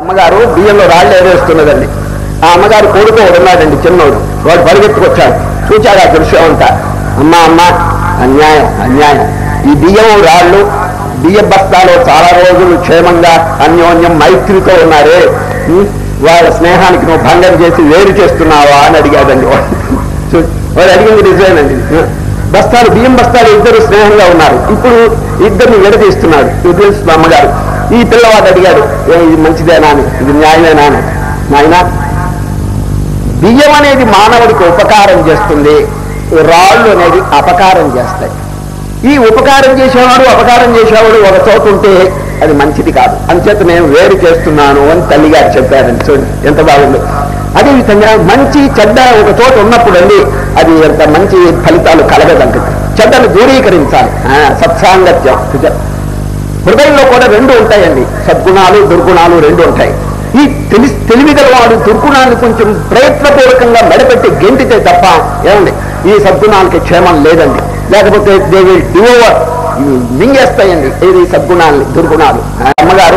అమ్మగారు బియ్యంలో రాళ్ళు ఏరేస్తున్నదండి. ఆ అమ్మగారు కొడుకు ఉన్నాడండి, చిన్నోడు. వాడు పరిగెత్తుకొచ్చాడు, చూచాడు ఆ దృశ్యం అంతా. అమ్మ అమ్మ, అన్యాయం అన్యాయం, ఈ బియ్యం రాళ్ళు బియ్య బస్తాలో చాలా రోజులు క్షేమంగా అన్యోన్యం మైత్రితో ఉన్నారే, వాళ్ళ స్నేహానికి నువ్వు భంగం చేసి వేరు చేస్తున్నావా అని అడిగాడండి. వాడు అడిగింది నిజమేనండి. బస్తాలు బియ్యం బస్తాలు ఇద్దరు స్నేహంగా ఉన్నారు, ఇప్పుడు ఇద్దరిని విడదీస్తున్నాడు. విడదీస్తున్న అమ్మగారు ఈ పిల్లవాడు అడిగాడు, ఇది మంచిదేనా అని, ఇది న్యాయమేనా అని. నాయన, బియ్యం అనేది మానవుడికి ఉపకారం చేస్తుంది, రాళ్ళు అనేది అపకారం చేస్తాయి. ఈ ఉపకారం చేసేవాడు అపకారం చేసేవాడు ఒక చోటు ఉంటే అది మంచిది కాదు, అంచేత నేను వేరు చేస్తున్నాను అని తల్లిగారు చెప్పారండి. చూడండి ఎంత బాగుంది. అదేవిధంగా మంచి చెడ్డ ఒక చోట ఉన్నప్పుడు అండి అది ఎంత మంచి ఫలితాలు కలగదండి. చెడ్డను దూరీకరించాలి, సత్సాంగత్యం. హృదయంలో కూడా రెండు ఉంటాయండి, సద్గుణాలు దుర్గుణాలు రెండు ఉంటాయి. ఈ తెలివిగలవాడు దుర్గుణాన్ని కొంచెం ప్రయత్నపూర్వకంగా మెడపెట్టి గెంటితే తప్ప ఏమండి ఈ సద్గుణాలకి క్షేమం లేదండి. లేకపోతే దే విల్ డివోర్, మింగేస్తాయండి ఈ సద్గుణాలని దుర్గుణాలు. అమ్మగారు